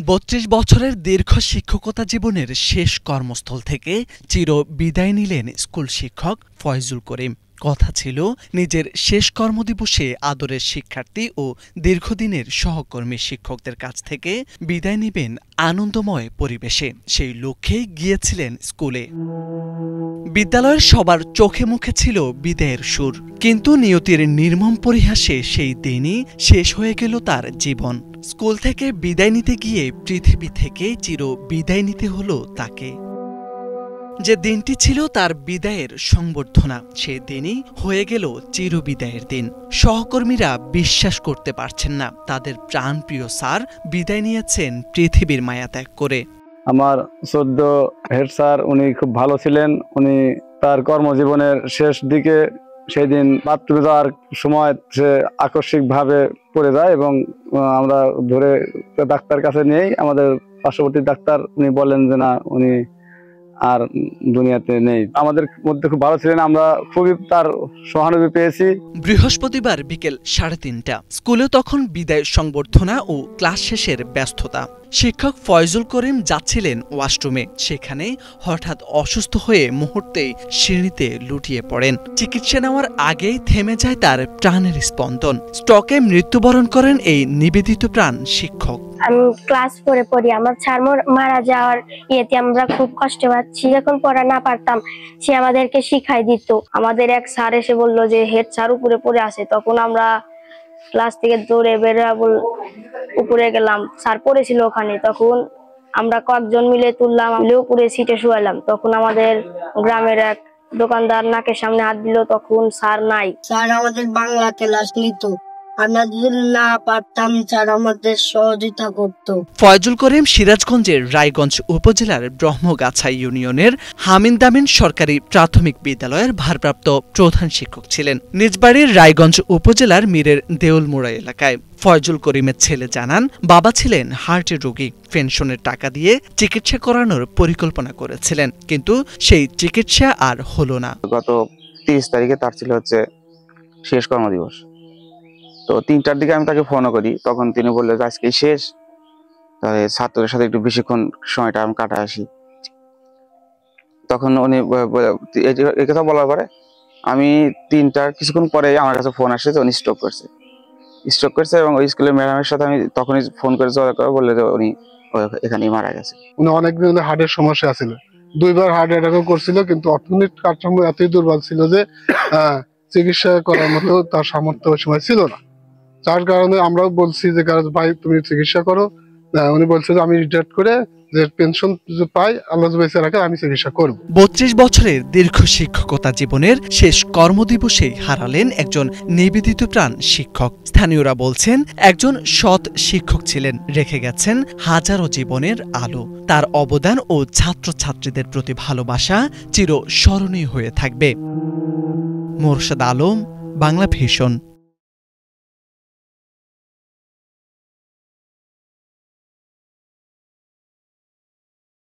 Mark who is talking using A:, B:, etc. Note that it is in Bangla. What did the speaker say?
A: ৩২ বছরের দীর্ঘ শিক্ষকতা জীবনের শেষ কর্মস্থল থেকে চির বিদায় নিলেন স্কুল শিক্ষক ফয়জুল করিম। কথা ছিল নিজের শেষ কর্মদিবসে আদরের শিক্ষার্থী ও দীর্ঘদিনের সহকর্মী শিক্ষকদের কাছ থেকে বিদায় নেবেন আনন্দময় পরিবেশে। সেই লক্ষ্যেই গিয়েছিলেন স্কুলে। বিদ্যালয়ের সবার চোখে মুখে ছিল বিদায়ের সুর, কিন্তু নিয়তির নির্মম পরিহাসে সেই দিনই শেষ হয়ে গেল তার জীবন। স্কুল থেকে বিদায় নিতে গিয়ে পৃথিবী থেকে চির বিদায় নিতে হলো তাকে। যে দিনটি ছিল তার বিদায়ের সংবর্ধনা, সে দিনই হয়ে গেল চিরবিদায়ের দিন। সহকর্মীরা বিশ্বাস করতে পারছেন না, তাদের প্রাণপ্রিয় স্যার বিদায় নিয়েছেন পৃথিবীর মায়া ত্যাগ করে।
B: আমার সদ্য হেড স্যার, উনি খুব ভালো ছিলেন। উনি তার কর্মজীবনের শেষ দিকে সেই দিন বাথরুমে যাওয়ার সময় সে আকস্মিকভাবে পড়ে যায় এবং আমরা ধরে ডাক্তার কাছে নিয়েই আমাদের পার্শ্ববর্তী ডাক্তার উনি বলেন যে না, উনি আর দুনিয়াতে নেই। আমাদের মধ্যে খুব ভালো ছিলেন, আমরা খুবই তার সহানুভূতি পেয়েছি।
A: বৃহস্পতিবার বিকেল 3:30 স্কুলে তখন বিদায় সংবর্ধনা ও ক্লাস শেষের ব্যস্ততা। শিক্ষক ফয়জুল করিম যাচ্ছিলেন ওয়াশরুমে, সেখানে হঠাৎ অসুস্থ হয়ে মুহূর্তেই সিঁড়িতে লুটিয়ে পড়েন। চিকিৎসা নেওয়ার আগেই থেমে যায় তার প্রাণের স্পন্দন। স্ট্রোকে মৃত্যুবরণ করেন এই নিবেদিত প্রাণ শিক্ষক।
C: আমি ক্লাস 4 পড়ি, আমার স্যার মারা যাওয়ার ইয়েতে আমরা খুব কষ্ট পাচ্ছি। যখন পড়া না পারতাম সে আমাদেরকে শিখাই দিত। আমাদের এক স্যার এসে বলল যে হেড স্যার উপরে পড়ে আছে, তখন আমরা ক্লাস থেকে দৌড়ে বেরোয়া উপরে গেলাম। স্যার পড়েছিল ওখানে, তখন আমরা কয়েকজন মিলে তুললাম, উপরে সিটে শুয়ালাম। তখন আমাদের গ্রামের এক দোকানদার নাকের সামনে হাত দিল, তখন স্যার নাই।
D: স্যার আমাদের বাংলা ক্লাস নিত, আমরা যদি না পারতাম স্যার আমাদের সহযোগিতা করত।
A: ফয়জুল করিম সিরাজগঞ্জের রায়গঞ্জ উপজেলার ব্রহ্মগাছা ইউনিয়নের হামিনদামিন সরকারি প্রাথমিক বিদ্যালয়ের ভারপ্রাপ্ত প্রধান শিক্ষক ছিলেন। নিজ বাড়ির রায়গঞ্জ উপজেলার মীরের দেউলমুড়া এলাকায়। ফয়জুল করিমের ছেলে জানান, বাবা ছিলেন হার্টের রোগী। পেনশনের টাকা দিয়ে চিকিৎসা করানোর পরিকল্পনা করেছিলেন, কিন্তু সেই চিকিৎসা আর হলো না।
E: গত 30 তারিখে তার ছিল হচ্ছে শেষ কর্মদিবস। তো 3টার দিকে আমি তাকে ফোন করি, তখন তিনি বললেন যে আজকে শেষ, তাহলে ছাত্রদের সাথে একটু বেশিক্ষণ সময়টা আমি কাটায় আসি। তখন উনি এই কথা বলার পরে আমি 3টার কিছুক্ষণ পরে আমার কাছে ফোন আসে যে উনি স্ট্রোক করছে এবং ওই স্কুলের ম্যাডামের সাথে আমি তখনই ফোন করে যোগাযোগ করে বললে যে উনি এখানেই মারা গেছে।
F: উনি অনেকদিন হার্টের সমস্যা ছিল, 2বার হার্ট অ্যাটাকও করছিল, কিন্তু অর্থনৈতিক কাঠামো এতই দুর্বল ছিল যে চিকিৎসা করার মতো তার সামর্থ্য ওই সময় ছিল না। যার কারণে আমরাও বলছি যে ভাই তুমি চিকিৎসা করো। উনি বলছে যে আমি রিটায়ার করে যে পেনশন পাই, আল্লাহ বেঁচে রাখে, আমি চিকিৎসা করব।
A: 32 বছরের দীর্ঘ শিক্ষকতা জীবনের শেষ কর্মদিবসেই হারালেন একজন নিবেদিত প্রাণ শিক্ষক। স্থানীয়রা বলছেন, একজন সৎ শিক্ষক ছিলেন, রেখে গেছেন হাজারো জীবনের আলো। তার অবদান ও ছাত্রছাত্রীদের প্রতি ভালোবাসা চির স্মরণীয় হয়ে থাকবে। মোরশেদ আলম, বাংলা ভিশন।